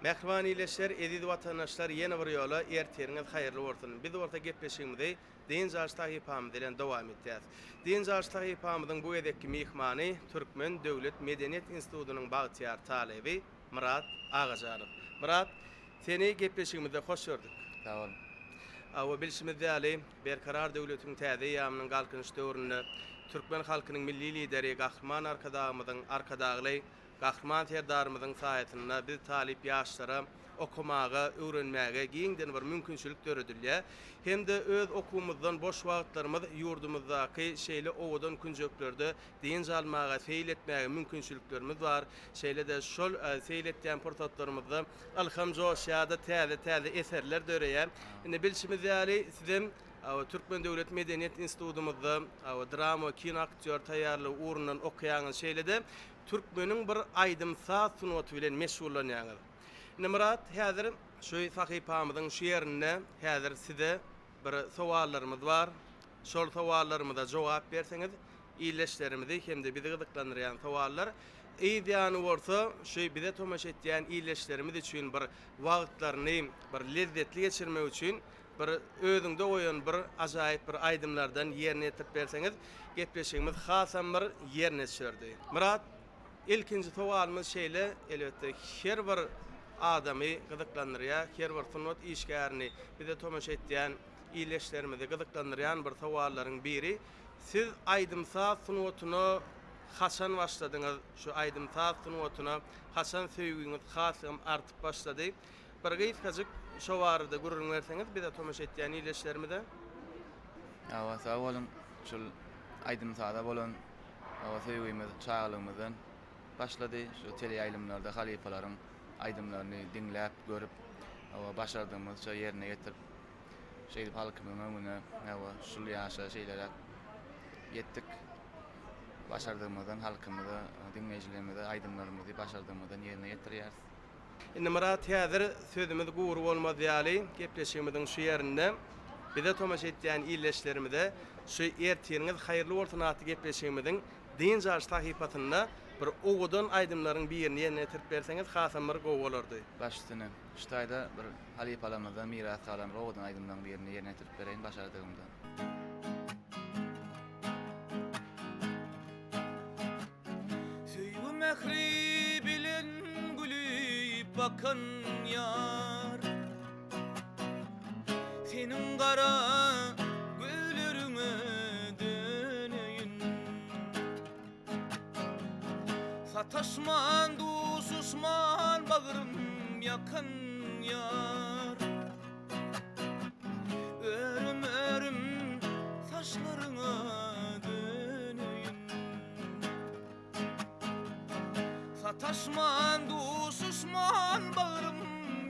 Mehriban ileşler, edidi vatandaşlar yeni bir yola erteriniz hayırlı olsun. Biz orta gepleşigimizde Deň Jarştahy pamydylan dowam etýär. Deň Jarştahy pamydyň bu edeki mehmany Türkmen Döwlet Medeniýet Institutynyň bagtyar talebi Murat Agajarow. Murat, seni gepleşigimizde hoş gördük. Sağ ol. Awa bilişimizde ali berkarar döwletiň täze ýamynyň galkynyş döwründe Türkmen halkynyň milli lideri Gahman arkadagy Gahman terdarymyzyň saýetinde biz talip ýaşlara okumaga, öwrenmäge giňden bir mümkinçilik döredilýär. Hem de öz okumamyzdan boş wagtlarymyz ýurdumyzdaky şeýle owadan künjekleri diňe almaga, feýl etmäge mümkinçiliklerimiz bar. Şeýle de şol feýl etýän portatlarymyzda alhamdulillah täze eserler döreýär. Indi bilişimiz ýaly sizin Türkmen Döwlet Medeniýet Institutymyzda drama, kino aktyor taýýarlygy urundan okuýaňyz şeýle-de Türkmeniň bir aýdymsa sunaty bilen meşgullanýaňyz. Murat, häzir şu sahypamyzyň şu ýerinde häzir size bir sowallarymyz bar. Şol sowallarymyza jogap berseňiz, iýleşlerimizi hem de bizi gyzyklandyrýan sowallar. Eýdýany bolsa, şu bize tomaş etýän iýleşlerimiz üçin bir wagtlaryny bir lezzetli geçirmek üçin bir özüňde oýan bir ajaýyp bir aýdymlardan ýerine ýetip berseňiz, gepleşigimiz hasam bir ýerine düşerdi. Murat, ilkinji sowalymyz şeýle, elbetde her bir adamy gyzyklandyrýar, her bir sunat işgärini bize tomaş etýän iýleşlerimizi gyzyklandyrýan bir sowallaryň biri. Siz aýdymsa sunatyny haçan başladyňyz? Şu aýdymsa sunatyna haçan söýgüňiz hasam artyp başlady? Bir gyzykajyk şo barada gurrun berseňiz bize tomaş etýän iýleşlerimizi. Awa sağ olun. Şol aýdymsada bolan söýgümiz çağalymyzdan başlady. Şu teleýaýlymlarda halifalaryň aýdymlaryny dinläp, görüp, başardığımız şo ýerine getirip şeýle halkymyň öňüne şol ýaşa şeýlere ýetdik. Başardığımızdan halkymyza, dinleýijilerimize aýdymlarymyzy başardığımızdan ýerine ýetirýäris. Indi Murat, häzir sözümiz gowru bolmaz ýaly gepleşigimiziň şu ýerinde bize tomaş etýän iýleşlerimize şu erteniňiz haýyrly bolsun aty gepleşigimiziň Deň Jarştahy patynda bir owadan aýdymlaryň birini ýerine ýetirip berseňiz hasam bir gowy bolardy. Başlysyny Ştaýda bir halifalarymyzdan miras kalan owadan aýdymlaryň birini ýerine ýetirip bereýin başardygymdan. Söýgü mehri bilen gülüp bakan ýar, seniň gara gözleriňe döneýin. Sataşman dusuşman bagyrym yakan ýar, örüm örüm saçlaryňa döneýin. Sataşman dusuşman bagyrym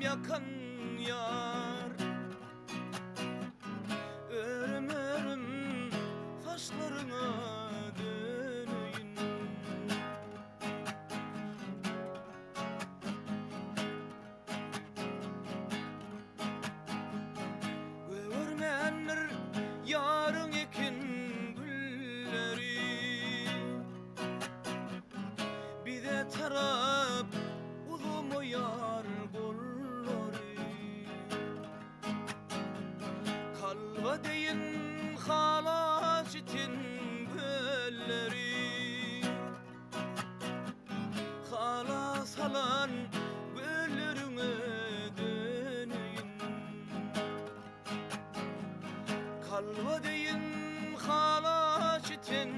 yakan ýar, örüm örüm saçlaryňa döneýin. Görmenler ýaryň ekin gülleri, bize tarap uzumoyar gollary. Kalba deyin halas için gölleri, halas halan göllerine döneyin. Kalba deyin halas için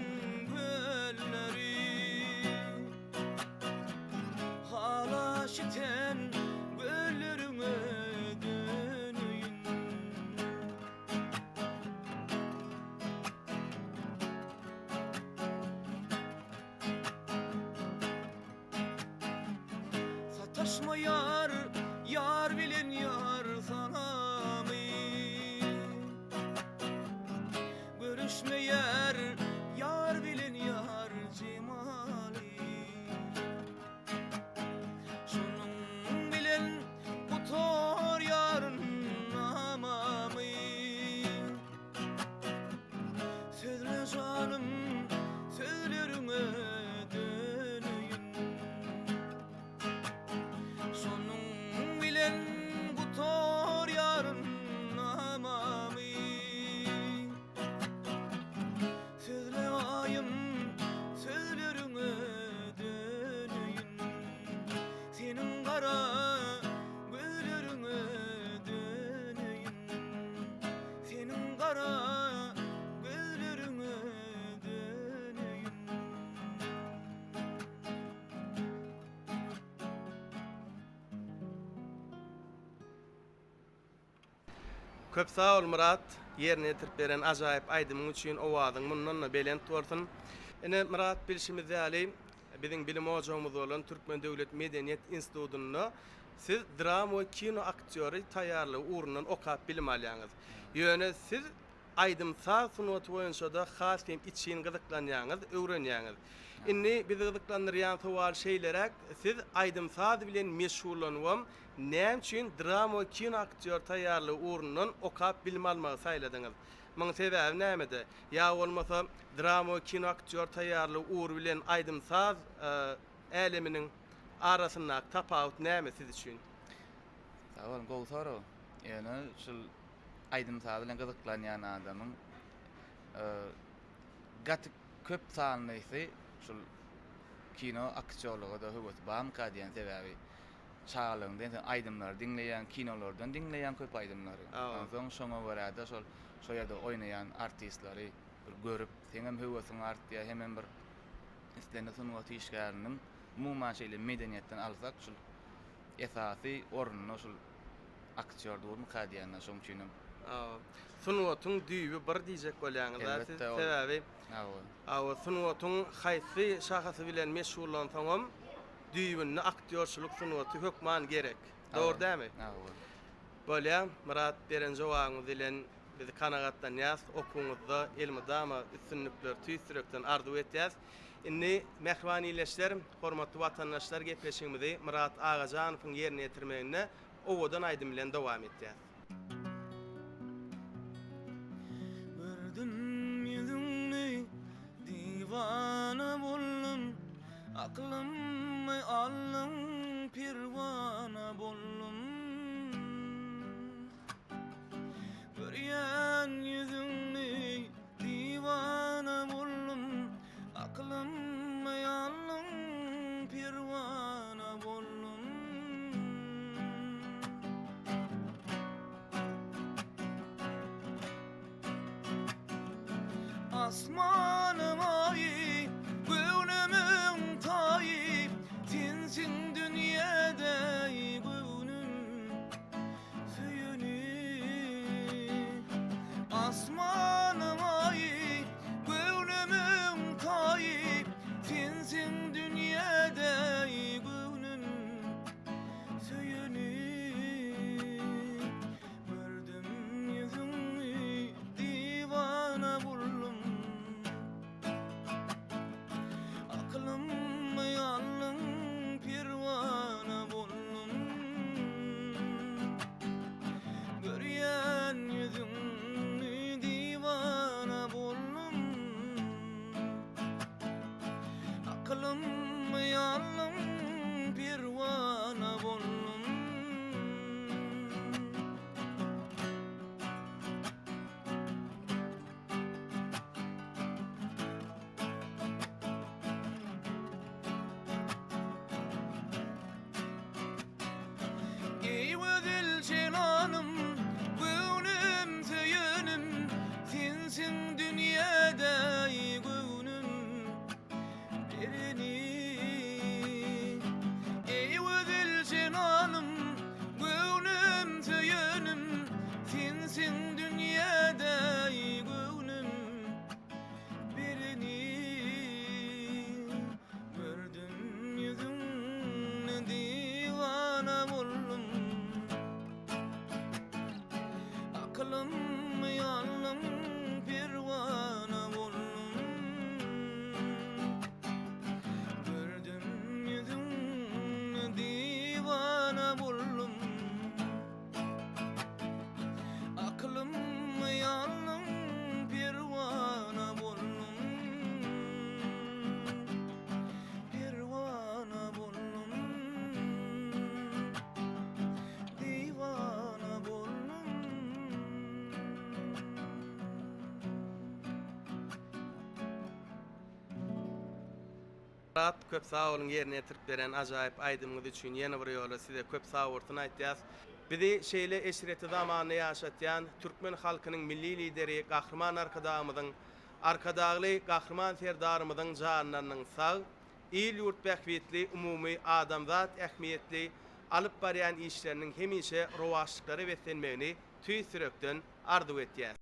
gölleri, halas için göllerine döneyin. Sataşma yar, yar bilen yar sanamy. Görüşme yer, yar bilen yar cemali. Şunun bilen kutor yarın namamy. Sözle canım, sözlerine döneyin. Sonun Köp sağ ol Murat. Yerine yetirip beren ajaýyp aýdymyň üçin owadyň mundan belent bolsun. Ene Murat bilişimiz ýaly biziň bilim hojamyz bolan Türkmen Döwlet Medeniýet Institutyny siz drama we kino aktýory taýýarlygy urundan okap bilim alýaňyz. Ýöne siz aýdymsaz sunuwaty boýunça da has hem için gyzyklanýaňyz, öwrenýäňiz. Inni bizi gyzyklandyrýan sowal şeýlerek siz aýdymsaz bilen meşhurlanwam näme üçin drama we kino aktýor taýýarlygy urundan okap bilim almagy saýladyňyz? Maň sebäbi nämede? Ya bolmasa drama we kino aktýor taýýarlygy ur bilen aýdymsaz äleminiň arasynda tapawut näme siz üçin? Sağ gowy soru. Ýöne şol aýdymsaz bilen gyzyklanýan adamyň gaty köp sanlysy şol kino aktýorlugy da höwet bamka diýen sebäbi çağalygyndan aýdymlar dinleýän, kinolardan dinleýän köp aýdymlary. Soň şoňa görä da şol ýerde oýnaýan artistlary bir görüp, seňem höwesiň artýa hemen bir islenme sunuwaty işgäriniň umuman şeýle medeniýetden alsak şol esasy ornuny şol aktýor durmaka diýen şoň üçin. Sunuwatyň düýbi bir diýjek bolýaňyz. Siz sebäbi sunuwatyň haýsy şahasy bilen meşhurlansaňam düýbünni aktýorçuluk sunuwaty hökman gerek. Dogry dämi? Bolýa, Murat beren jogabyňyz bilen bizi kanagatlanýas, okuňyzda ilmi-dama üstünlikler tüýsürekden arzu etýäs. Inni mehmanileşler, hormatly watandaşlar gepleşigimizi Murat Agajanowyň ýerine ýetirmegine owadan aýdym bilen dowam etýäs. Gördüm yüzüňni divana boldum, aklymmy aldym pirwana boldum. Görýän yüzüňni divana boldum, aklymmy aldym pirwana boldum. Asmanım ayı, gönlümün tayı, sensin dünyada gönlüm söyünü. Asmanım ayı, gönlümün tayı, sensin dünyada gönlüm söyünü. Gördüm yüzünü divana buldum, aklımı aldım pirvana buldum. Görýän yüzüňni divana buldum, aklımı aldım pirvana buldum. Eyvedil cenanım, gönlüm söyünüm, sensin dünyada gönlüm birini. Eyvedil cenanım, gönlüm söyünüm, sensin dünyada gönlüm birini. Gördüm yüzüňni divana boldum, aklymmy aldım pirwana boldum. Gördüm yüzüňni divana boldum, aklymmy aldım pirwana boldum. Pirwana boldum, divana boldum. Murat köp sağ olun ýerine ýetirip beren ajaýyp aýdymyňyz üçin ýene bir ýola size köp sağ bolsun aýtýas. Bizi şeýle eşreti zamanyny ýaşatýan türkmen halkynyň milli lideri, gahrman arkadağymyzyň, arkadagly gahrman serdarymyzyň janlarynyň sag, il ýurt bähwetli umumy adamzat ähmiýetli alyp barýan işleriniň hemişe rowaşlyklary besenmegini tüy sürekden arzu etýär.